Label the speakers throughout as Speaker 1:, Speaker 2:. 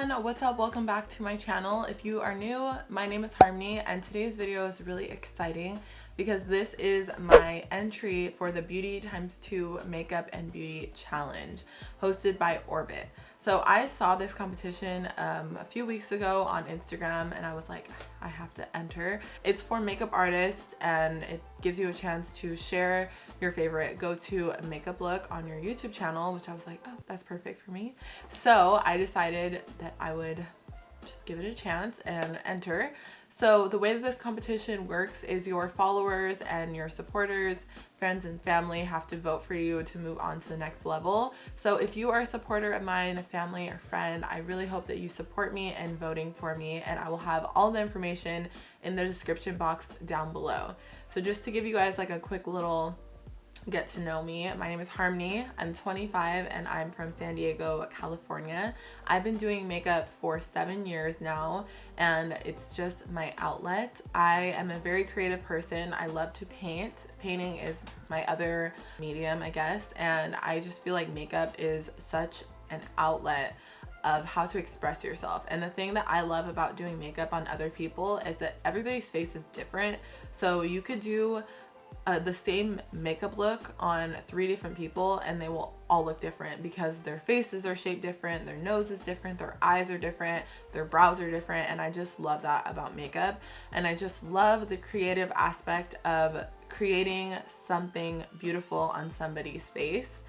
Speaker 1: everyone, what's up? Welcome back to my channel. If you are new, my name is Harmony and today's video is really exciting because this is my entry for the Beauty x2 Makeup and Beauty Challenge hosted by Orbit. So I saw this competition a few weeks ago on Instagram and I was like, I have to enter. It's for makeup artists and it gives you a chance to share your favorite go-to makeup look on your YouTube channel, which I was like, oh, that's perfect for me. So I decided that I would just give it a chance and enter. So the way that this competition works is your followers and your supporters, friends and family have to vote for you to move on to the next level. So if you are a supporter of mine, a family or friend, I really hope that you support me in voting for me, and I will have all the information in the description box down below. So just to give you guys like a quick little get to know me, my name is Harmony. I'm 25 and I'm from San Diego, California. I've been doing makeup for 7 years now and it's just my outlet. I am a very creative person. I love to paint. Painting is my other medium, I guess, and I just feel like makeup is such an outlet of how to express yourself. And the thing that I love about doing makeup on other people is that everybody's face is different. So you could do the same makeup look on 3 different people and they will all look different because their faces are shaped different, their nose is different, their eyes are different, their brows are different, and I just love that about makeup. And I just love the creative aspect of creating something beautiful on somebody's face.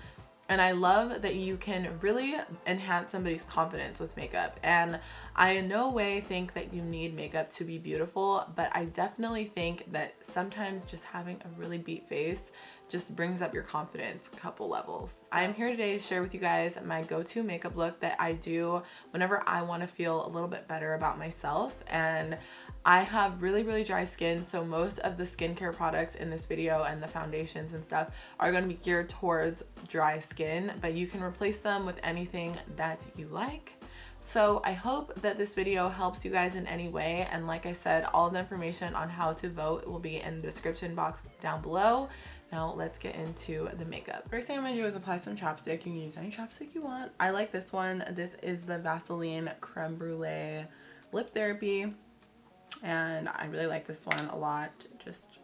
Speaker 1: And I love that you can really enhance somebody's confidence with makeup. And I in no way think that you need makeup to be beautiful, but I definitely think that sometimes just having a really beat face just brings up your confidence a couple levels. So I'm here today to share with you guys my go-to makeup look that I do whenever I want to feel a little bit better about myself. And I have really dry skin, so most of the skincare products in this video and the foundations and stuff are going to be geared towards dry skin, but you can replace them with anything that you like. So I hope that this video helps you guys in any way, and like I said, all the information on how to vote will be in the description box down below. Now let's get into the makeup. First thing I'm gonna do is apply some chapstick. You can use any chapstick you want. I like this one. This is the Vasaline Creme Brulee Lip Therapy, and I really like this one a lot. Just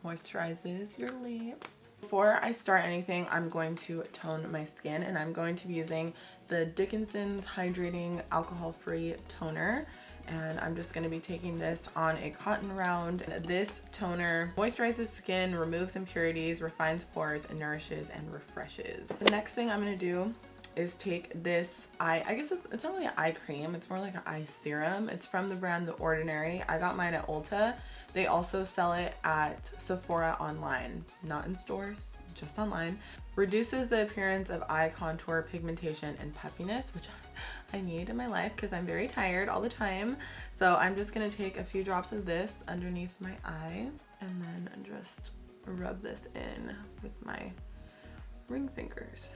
Speaker 1: moisturizes your lips. Before I start anything, I'm going to tone my skin, and I'm going to be using the Dickinson Hydrating Alcohol-Free Toner. And I'm just going to be taking this on a cotton round. This toner moisturizes skin, removes impurities, refines pores, and nourishes and refreshes. The next thing I'm going to do is take this I guess it's not really an eye cream, it's more like an eye serum. It's from the brand The Ordinary. I got mine at Ulta. They also sell it at Sephora online, not in stores, just online. Reduces the appearance of eye contour, pigmentation, and puffiness, which I need in my life because I'm very tired all the time. So I'm just gonna take a few drops of this underneath my eye and then just rub this in with my ring fingers.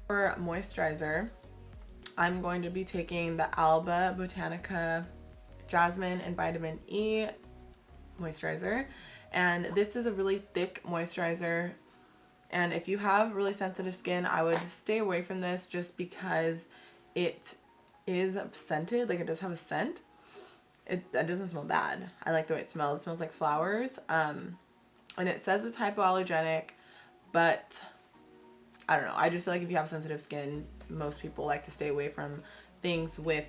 Speaker 1: For moisturizer, I'm going to be taking the Alba Botanica Jasmine and Vitamin E moisturizer, and this is a really thick moisturizer, and if you have really sensitive skin, I would stay away from this just because it is scented. Like, it does have a scent. That doesn't smell bad. I like the way it smells. It smells like flowers, and it says it's hypoallergenic, but I don't know. I just feel like if you have sensitive skin, most people like to stay away from things with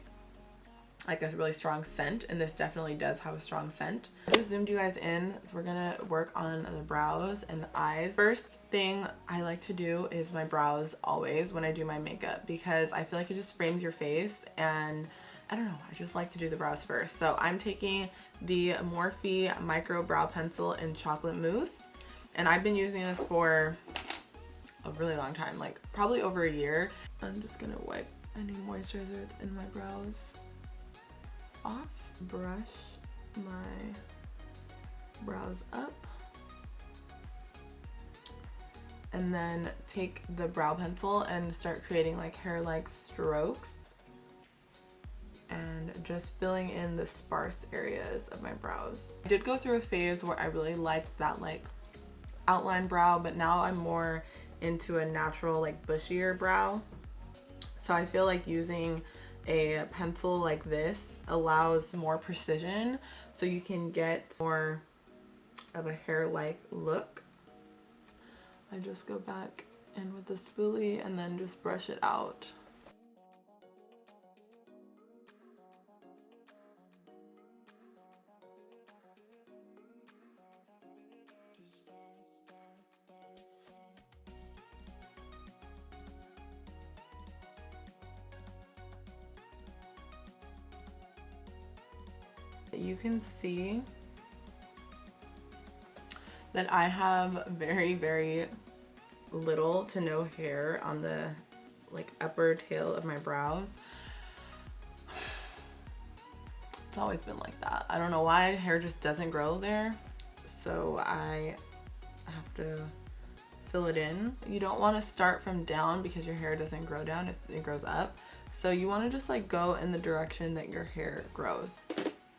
Speaker 1: like a really strong scent, and this definitely does have a strong scent. I just zoomed you guys in, so we're gonna work on the brows and the eyes. First thing I like to do is my brows always when I do my makeup, because I feel like it just frames your face, and I don't know, I just like to do the brows first. So I'm taking the Morphe Micro Brow Pencil in Chocolate Mousse, and I've been using this for a really long time, like probably over a year. I'm just gonna wipe any moisturizer that's in my brows off, brush my brows up, and then take the brow pencil and start creating like hair-like strokes and just filling in the sparse areas of my brows. I did go through a phase where I really liked that like outline brow, but now I'm more into a natural like bushier brow. So I feel like using a pencil like this allows more precision, so you can get more of a hair-like look. I just go back in with the spoolie and then just brush it out. You can see that I have very little to no hair on the like upper tail of my brows. It's always been like that. I don't know why hair just doesn't grow there, so I have to fill it in. You don't want to start from down because your hair doesn't grow down, it grows up. So you want to just like go in the direction that your hair grows.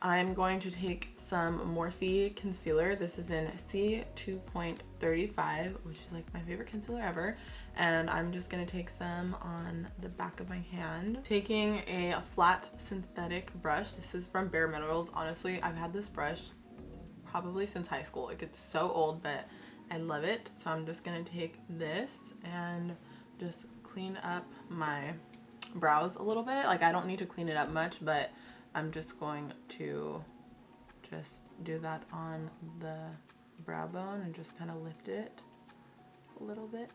Speaker 1: I'm going to take some Morphe concealer. This is in C2.35, which is like my favorite concealer ever. And I'm just gonna take some on the back of my hand. Taking a flat synthetic brush. This is from Bare Minerals. Honestly, I've had this brush probably since high school. Like, it's so old, but I love it. So I'm just gonna take this and just clean up my brows a little bit. Like, I don't need to clean it up much, but I'm just going to just do that on the brow bone and just kind of lift it a little bit.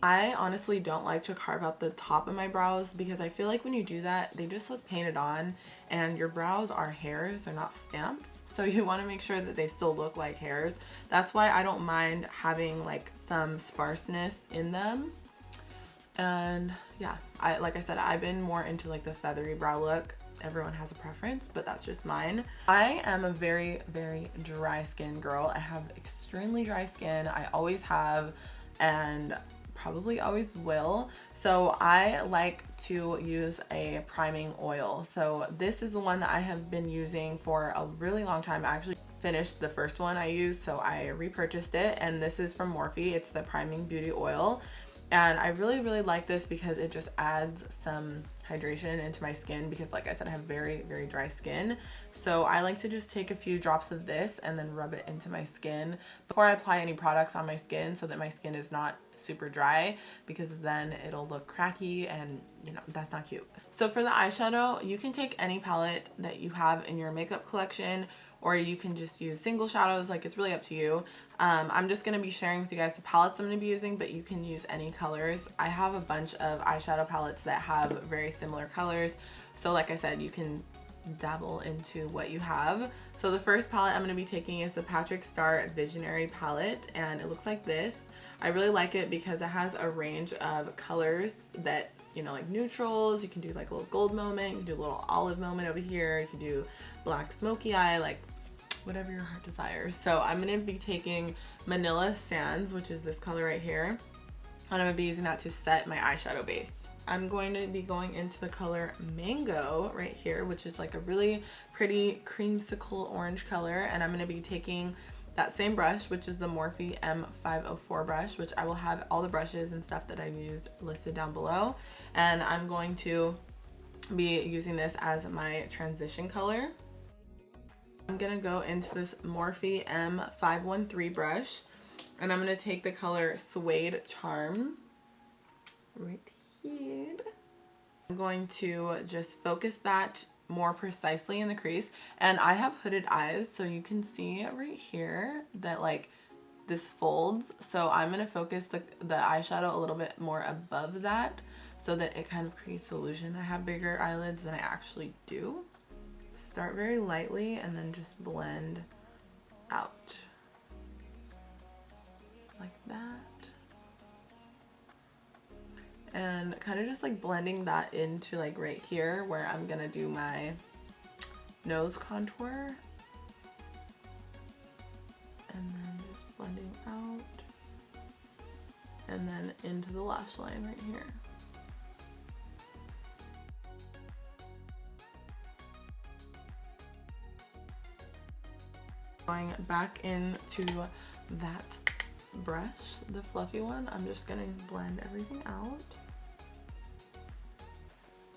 Speaker 1: I honestly don't like to carve out the top of my brows because I feel like when you do that, they just look painted on, and your brows are hairs, they're not stamps. So you want to make sure that they still look like hairs. That's why I don't mind having like some sparseness in them. And yeah, like I said, I've been more into like the feathery brow look. Everyone has a preference, but that's just mine. I am a very dry skin girl. I have extremely dry skin. I always have, and probably always will. So I like to use a priming oil. So this is the one that I have been using for a really long time. I actually finished the first one I used, so I repurchased it, and this is from Morphe. It's the Priming Beauty Oil. And I really like this because it just adds some hydration into my skin, because like I said, I have very dry skin. So I like to just take a few drops of this and then rub it into my skin before I apply any products on my skin, so that my skin is not super dry, because then it'll look cracky and, you know, that's not cute. So for the eyeshadow, you can take any palette that you have in your makeup collection, or you can just use single shadows. Like, it's really up to you. I'm just going to be sharing with you guys the palettes I'm going to be using, but you can use any colors. I have a bunch of eyeshadow palettes that have very similar colors. So like I said, you can dabble into what you have. So the first palette I'm going to be taking is the Patrick Star Visionary palette, and it looks like this. I really like it because it has a range of colors that, you know, like neutrals. You can do like a little gold moment, you can do a little olive moment over here, you can do black smoky eye, like whatever your heart desires. So I'm going to be taking Manila Sands, which is this color right here, and I'm going to be using that to set my eyeshadow base. I'm going to be going into the color Mango right here, which is like a really pretty creamsicle orange color, and I'm going to be taking that same brush, which is the Morphe M504 brush, which I will have all the brushes and stuff that I've used listed down below, and I'm going to be using this as my transition color. I'm gonna go into this Morphe M513 brush, and I'm gonna take the color Suede Charm right here. I'm going to just focus that more precisely in the crease, and I have hooded eyes, so you can see right here that like this folds. So I'm gonna focus the eyeshadow a little bit more above that, so that it kind of creates the illusion I have bigger eyelids than I actually do. Start very lightly and then just blend out like that, and kind of just like blending that into like right here where I'm gonna do my nose contour, and then just blending out and then into the lash line right here. going back into that brush, the fluffy one. I'm just gonna blend everything out.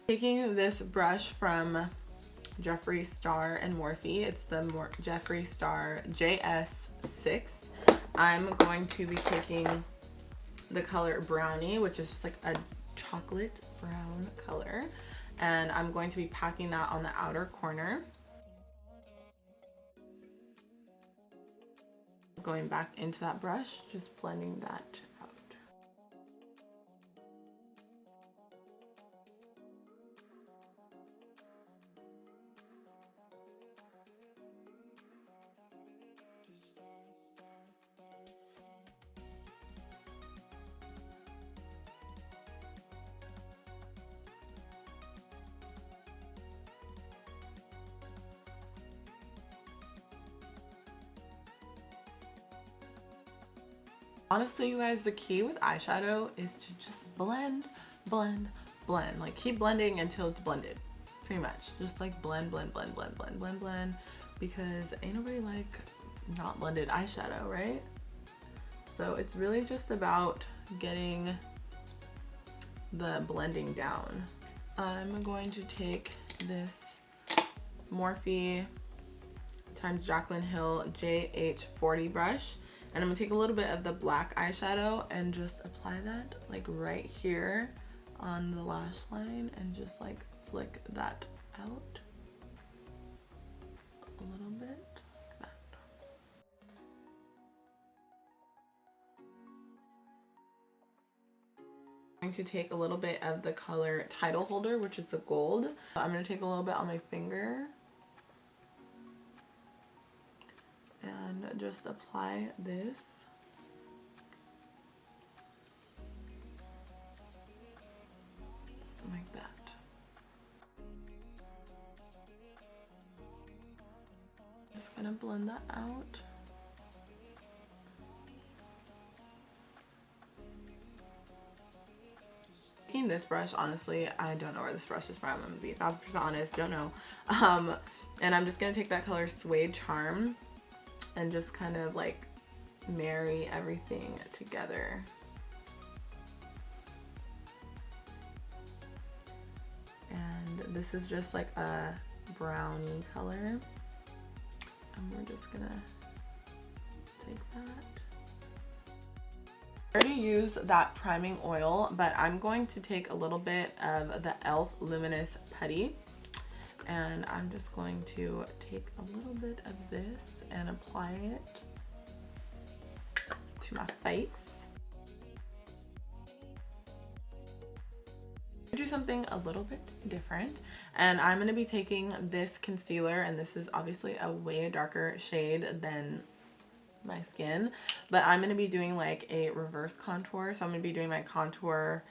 Speaker 1: Taking this brush from Jeffree Star and Morphe, it's the Jeffree Star JS6. I'm going to be taking the color Brownie, which is just like a chocolate brown color, and I'm going to be packing that on the outer corner. Going back into that brush, just blending that out. Honestly, you guys, the key with eyeshadow is to just blend, blend, blend. Like, keep blending until it's blended, pretty much. Just like blend, blend, blend, blend, blend, blend, blend, because ain't nobody like not blended eyeshadow, right? So it's really just about getting the blending down. I'm going to take this Morphe times Jaclyn Hill JH40 brush, and I'm gonna take a little bit of the black eyeshadow and just apply that like right here on the lash line, and just like flick that out a little bit like that. I'm going to take a little bit of the color Title Holder, which is the gold. I'm gonna take a little bit on my finger and just apply this. Like that. Just gonna blend that out. Taking this brush, honestly, I don't know where this brush is from. I'm gonna be 1000% honest, don't know. And I'm just gonna take that color Suede Charm and just kind of like marry everything together. And this is just like a brownie color, and we're just gonna take that. I already used that priming oil, but I'm going to take a little bit of the e.l.f. Luminous Putty, and I'm just going to take a little bit of this and apply it to my face. Do something a little bit different, and I'm going to be taking this concealer, and this is obviously a way darker shade than my skin, but I'm going to be doing like a reverse contour. So I'm going to be doing my contour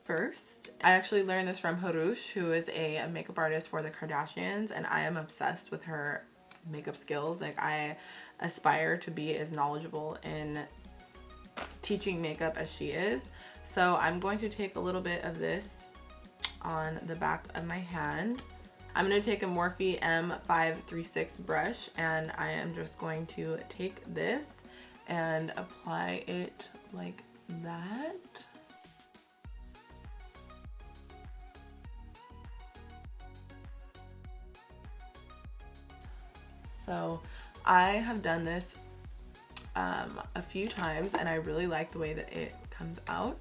Speaker 1: first. I actually learned this from Harush, who is a makeup artist for the Kardashians, and I am obsessed with her makeup skills. Like, I aspire to be as knowledgeable in teaching makeup as she is. So I'm going to take a little bit of this on the back of my hand. I'm going to take a Morphe M536 brush, and I am just going to take this and apply it like that. So I have done this a few times, and I really like the way that it comes out.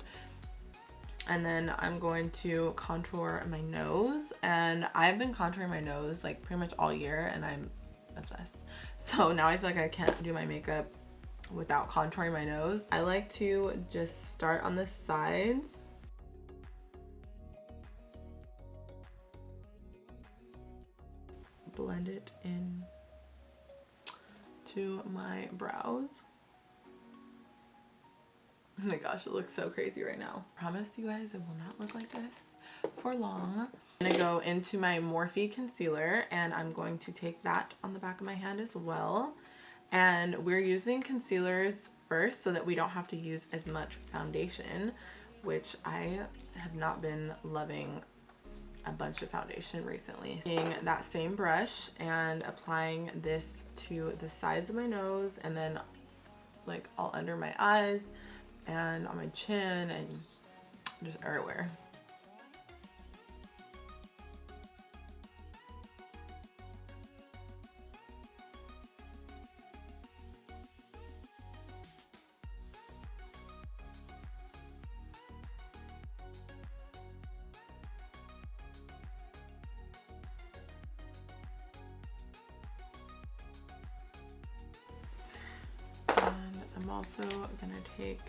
Speaker 1: And then I'm going to contour my nose, and I've been contouring my nose like pretty much all year, and I'm obsessed. So now I feel like I can't do my makeup without contouring my nose. I like to just start on the sides, blend it in to my brows. Oh my gosh, it looks so crazy right now. I promise you guys, it will not look like this for long. I'm gonna go into my Morphe concealer, and I'm going to take that on the back of my hand as well. And we're using concealers first so that we don't have to use as much foundation, which I have not been loving a bunch of foundation recently. Using that same brush and applying this to the sides of my nose and then like all under my eyes and on my chin and just everywhere. And I'm also gonna take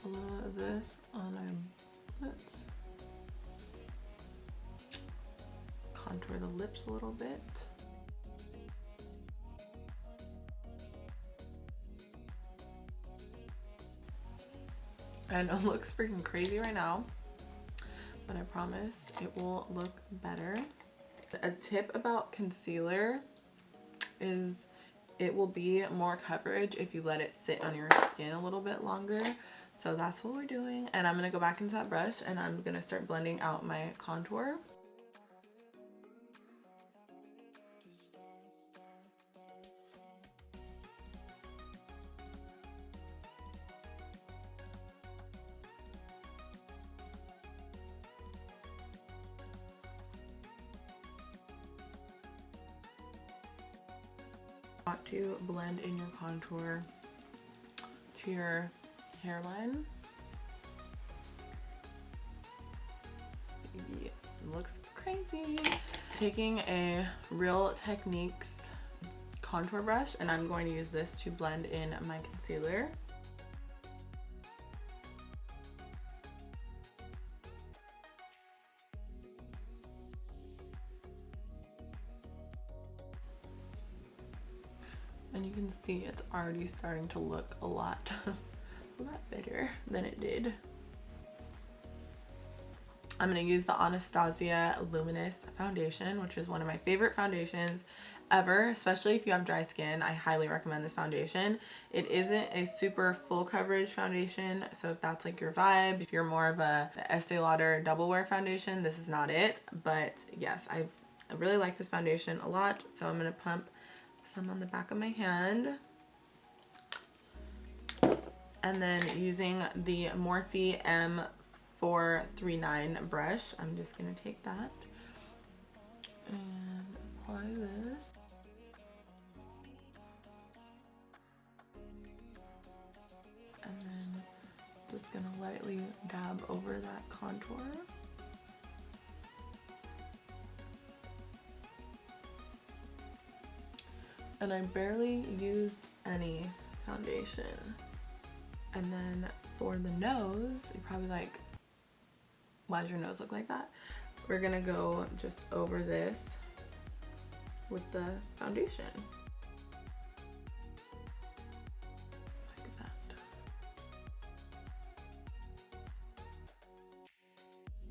Speaker 1: a little of this on my lips, contour the lips a little bit. And it looks freaking crazy right now, but I promise it will look better. A tip about concealer is it will be more coverage if you let it sit on your skin a little bit longer. So that's what we're doing. And I'm gonna go back into that brush and I'm gonna start blending out my contour. Want to blend in your contour to your hairline. Yeah, looks crazy. Taking a Real Techniques contour brush and I'm going to use this to blend in my concealer. And you can see it's already starting to look a lot better than it did. I'm going to use the Anastasia Luminous Foundation, which is one of my favorite foundations ever, especially if you have dry skin. I highly recommend this foundation. It isn't a super full coverage foundation, so if that's like your vibe, if you're more of a Estee Lauder double wear foundation, this is not it. But yes, I really like this foundation a lot, so I'm going to pump some on the back of my hand. And then using the Morphe M439 brush, I'm just going to take that and apply this. And then just going to lightly dab over that contour. And I barely used any foundation. And then for the nose, you're probably like, why does your nose look like that? We're gonna go just over this with the foundation. Like that.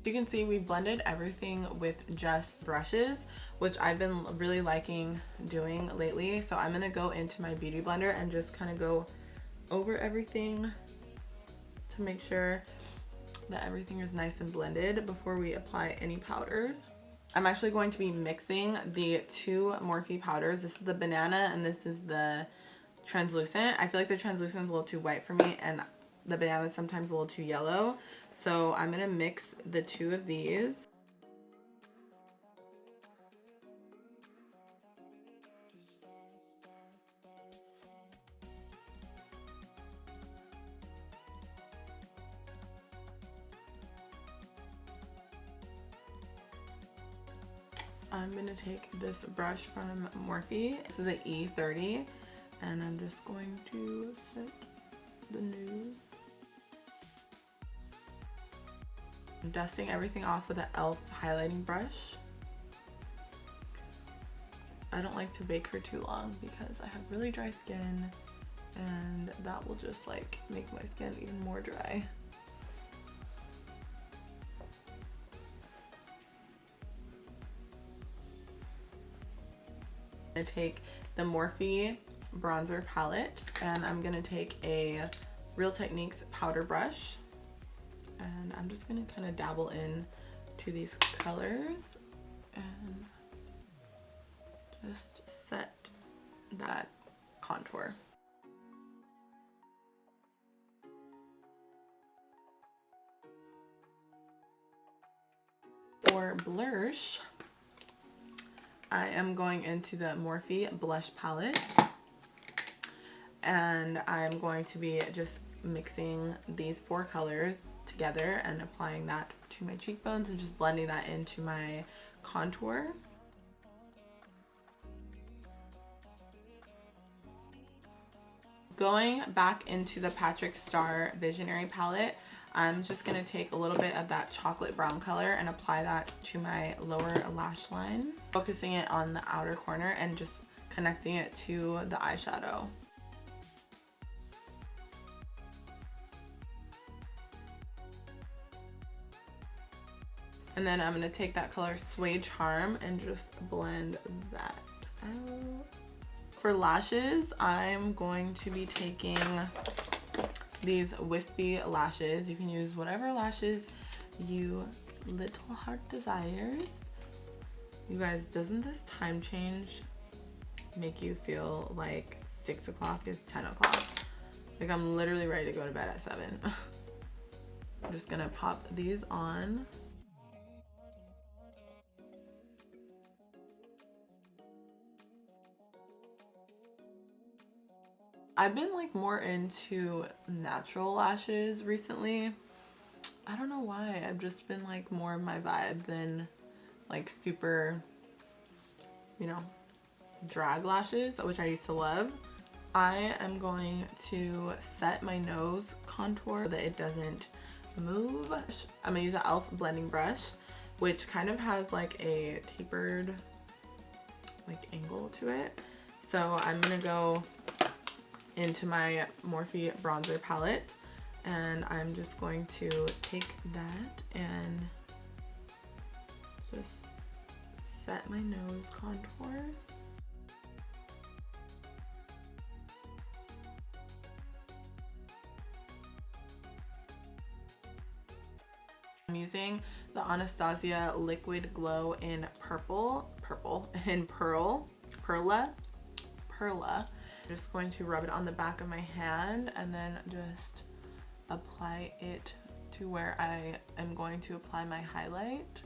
Speaker 1: You can see we blended everything with just brushes, which I've been really liking doing lately. So I'm gonna go into my beauty blender and just kind of go over everything to make sure that everything is nice and blended before we apply any powders. I'm actually going to be mixing the two Morphe powders. This is the banana and this is the translucent. I feel like the translucent is a little too white for me and the banana is sometimes a little too yellow. So I'm gonna mix the two of these. I'm gonna take this brush from Morphe. This is the E30 and I'm just going to set the nose. I'm dusting everything off with an e.l.f. highlighting brush. I don't like to bake for too long because I have really dry skin and that will just like make my skin even more dry. I'm gonna take the Morphe bronzer palette and I'm gonna take a Real Techniques powder brush and I'm just gonna kind of dabble in to these colors and just set that contour. For blush, I am going into the Morphe blush palette, and I'm going to be just mixing these 4 colors together and applying that to my cheekbones and just blending that into my contour. Going back into the Patrick Star Visionary palette, I'm just going to take a little bit of that chocolate brown color and apply that to my lower lash line, focusing it on the outer corner and just connecting it to the eyeshadow. And then I'm going to take that color Suede Charm and just blend that out. For lashes, I'm going to be taking these wispy lashes. You can use whatever lashes you little heart desires. You guys, doesn't this time change make you feel like 6 o'clock is 10 o'clock? Like I'm literally ready to go to bed at 7. I'm just gonna pop these on. I've been like more into natural lashes recently. I don't know why. I've just been like more of my vibe than like super, you know, drag lashes, which I used to love. I am going to set my nose contour so that it doesn't move. I'm gonna use an e.l.f. blending brush, which kind of has like a tapered like angle to it. So I'm gonna go into my Morphe bronzer palette, and I'm just going to take that and just set my nose contour. I'm using the Anastasia Liquid Glow in Perla. I'm just going to rub it on the back of my hand and then just apply it to where I am going to apply my highlight.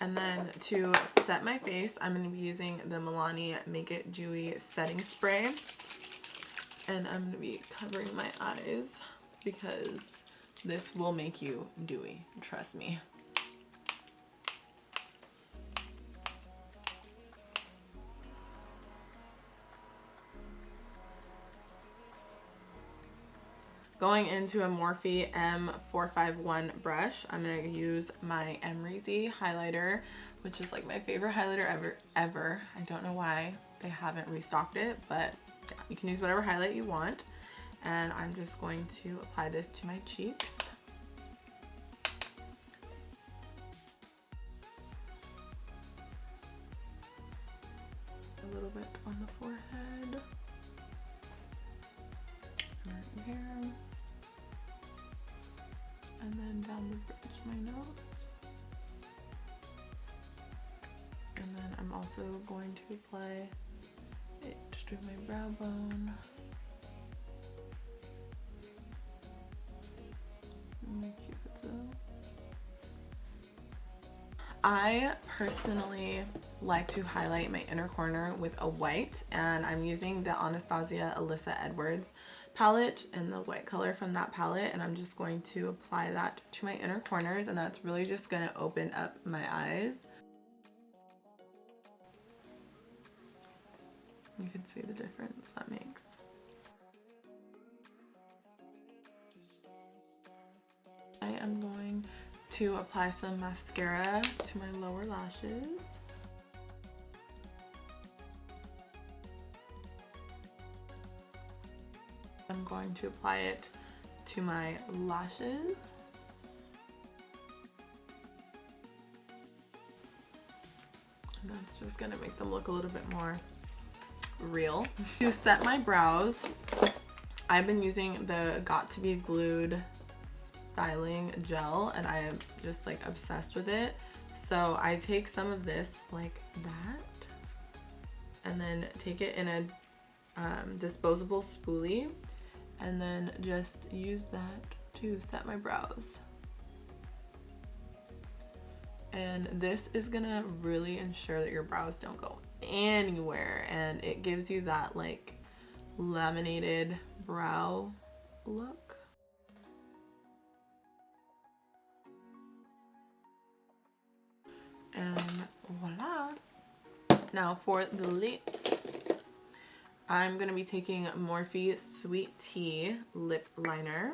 Speaker 1: And then to set my face, I'm going to be using the Milani Make It Dewy Setting Spray. And I'm going to be covering my eyes because this will make you dewy, trust me. Going into a Morphe M451 brush, I'm going to use my Emery highlighter, which is like my favorite highlighter ever. I don't know why they haven't restocked it, but yeah, you can use whatever highlight you want. And I'm just going to apply this to my cheeks. A little bit on the forehead. Right here. And then down the bridge of my nose. And then I'm also going to apply it to my brow bone. My cupid's bow. I personally like to highlight my inner corner with a white, and I'm using the Anastasia Alyssa Edwards palette and the white color from that palette, and I'm just going to apply that to my inner corners, and that's really just going to open up my eyes. You can see the difference that makes. I am going to apply some mascara to my lower lashes. I'm going to apply it to my lashes. And that's just going to make them look a little bit more real. To set my brows, I've been using the Got To Be Glued styling gel and I am just like obsessed with it. So I take some of this like that and then take it in a disposable spoolie and then just use that to set my brows. And this is gonna really ensure that your brows don't go anywhere, and it gives you that like laminated brow look. And voila. Now for the lips, I'm gonna be taking Morphe Sweet Tea lip liner.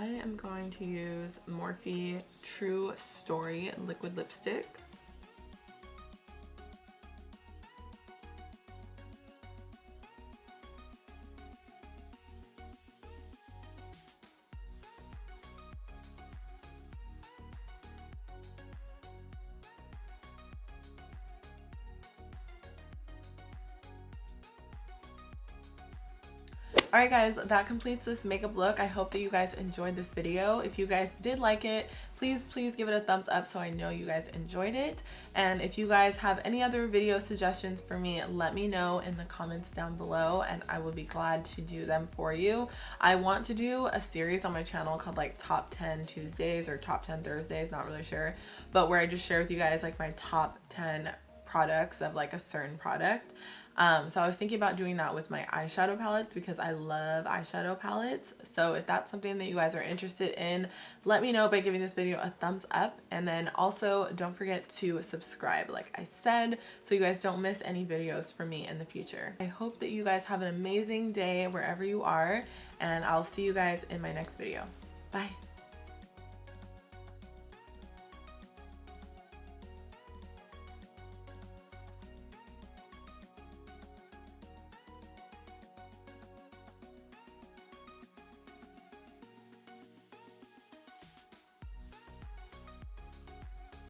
Speaker 1: I am going to use Morphe True Story liquid lipstick. Alright guys, that completes this makeup look. I hope that you guys enjoyed this video. If you guys did like it, please give it a thumbs up so I know you guys enjoyed it. And if you guys have any other video suggestions for me, let me know in the comments down below and I will be glad to do them for you. I want to do a series on my channel called like Top 10 Tuesdays or Top 10 Thursdays, not really sure, but where I just share with you guys like my top 10 products of like a certain product. So I was thinking about doing that with my eyeshadow palettes because I love eyeshadow palettes. So if that's something that you guys are interested in, let me know by giving this video a thumbs up. And then also don't forget to subscribe, like I said, so you guys don't miss any videos from me in the future. I hope that you guys have an amazing day wherever you are, and I'll see you guys in my next video. Bye.